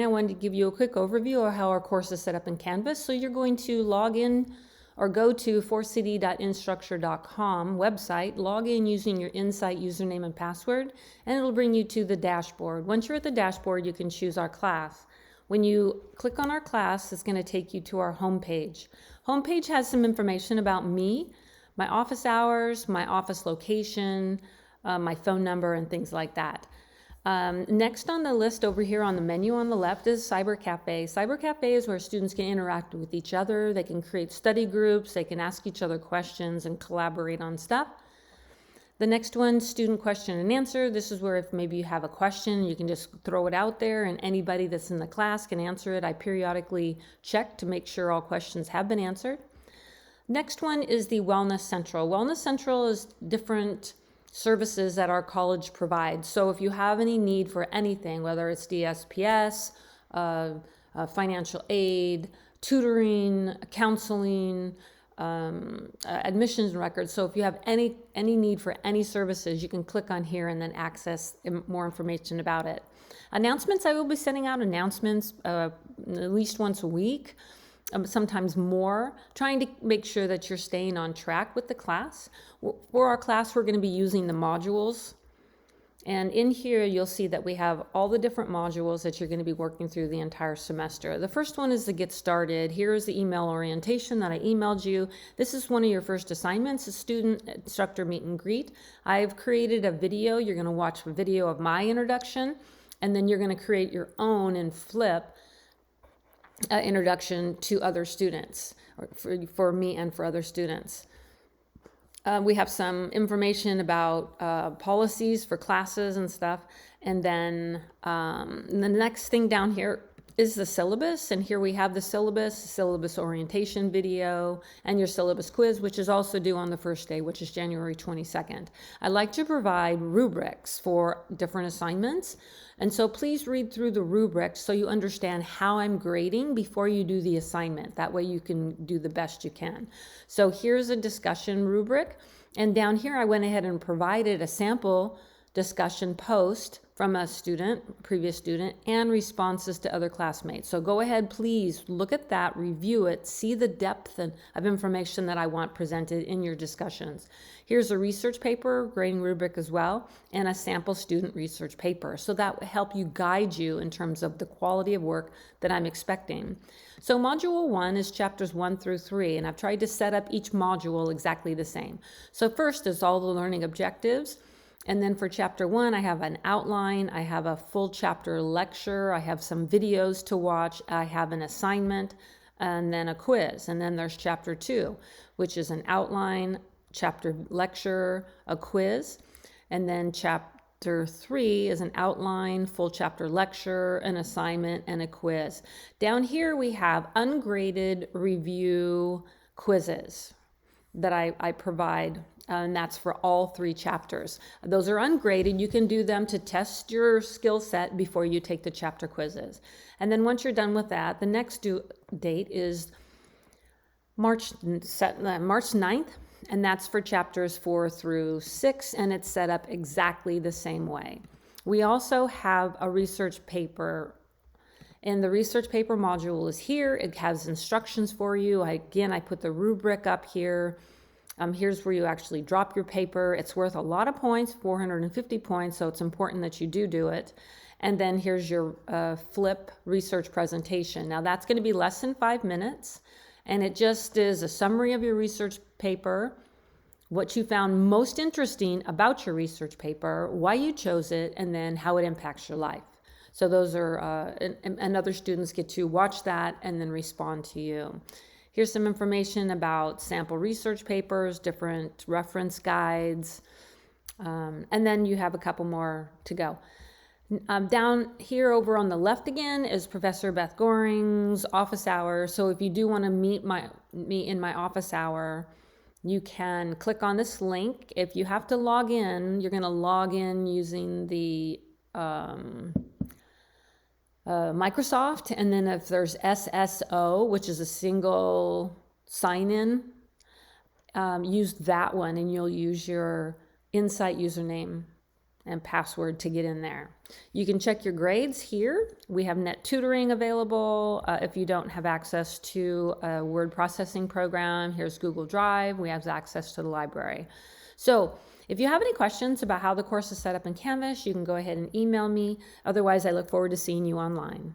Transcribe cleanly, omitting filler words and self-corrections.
I wanted to give you a quick overview of how our course is set up in Canvas. So you're going to log in or go to forcecity.instructure.com website, log in using your Insight username and password, and it'll bring you to the dashboard. Once you're at the dashboard, you can choose our class. When you click on our class, it's going to take you to our homepage. Homepage has some information about me, my office hours, my office location, my phone number, and things like that. Next on the list over here on the menu on the left is Cyber Cafe. Cyber Cafe is where students can interact with each other. They can create study groups. They can ask each other questions and collaborate on stuff. The next one, student question and answer. This is where if maybe you have a question, you can just throw it out there and anybody that's in the class can answer it. I periodically check to make sure all questions have been answered. Next one is the Wellness Central. Wellness Central is different services that our college provides. So if you have any need for anything, whether it's DSPS, financial aid, tutoring, counseling, admissions records. So if you have any need for any services, you can click on here and then access more information about it. Announcements, I will be sending out announcements at least once a week. Sometimes more, trying to make sure that you're staying on track with the class. For our class, we're going to be using the modules. And in here, you'll see that we have all the different modules that you're going to be working through the entire semester. The first one is to get started. Here is the email orientation that I emailed you. This is one of your first assignments, a student instructor meet and greet. I've created a video. You're going to watch a video of my introduction, and then you're going to create your own and flip introduction to other students, or for me and for other students. We have some information about policies for classes and stuff. And then the next thing down here is the syllabus. And here we have the syllabus orientation video, and your syllabus quiz, which is also due on the first day, which is January 22nd. I like to provide rubrics for different assignments. And so please read through the rubrics so you understand how I'm grading before you do the assignment. That way you can do the best you can. So here's a discussion rubric. And down here, I went ahead and provided a sample discussion post from a student, previous student, and responses to other classmates. So go ahead, please look at that, review it, see the depth of information that I want presented in your discussions. Here's a research paper, grading rubric as well, and a sample student research paper. So that will help you guide you in terms of the quality of work that I'm expecting. So module 1 is chapters 1 through 3, and I've tried to set up each module exactly the same. So first is all the learning objectives. And then for chapter 1, I have an outline, I have a full chapter lecture, I have some videos to watch, I have an assignment, and then a quiz. And then there's chapter 2, which is an outline, chapter lecture, a quiz. And then chapter 3 is an outline, full chapter lecture, an assignment, and a quiz. Down here we have ungraded review quizzes that I provide. And that's for all 3 chapters. Those are ungraded. You can do them to test your skill set before you take the chapter quizzes. And then once you're done with that, the next due date is March 9th, and that's for chapters 4 through 6, and it's set up exactly the same way. We also have a research paper, and the research paper module is here. It has instructions for you. I put the rubric up here. Here's where you actually drop your paper. It's worth a lot of points, 450 points, so it's important that you do it. And then here's your flip research presentation. Now that's going to be less than 5 minutes, and it just is a summary of your research paper, what you found most interesting about your research paper, why you chose it, and then how it impacts your life. So those are, and other students get to watch that and then respond to you. Here's some information about sample research papers, different reference guides, and then you have a couple more to go. Down here over on the left again is Professor Beth Goring's office hour. So if you do want to meet me in my office hour, you can click on this link. If you have to log in, you're going to log in using the Microsoft, and then if there's SSO, which is a single sign-in, use that one, and you'll use your Insight username and password to get in there. You can check your grades here. We have net tutoring available. If you don't have access to a word processing program, here's Google Drive. We have access to the library. So if you have any questions about how the course is set up in Canvas, you can go ahead and email me. Otherwise, I look forward to seeing you online.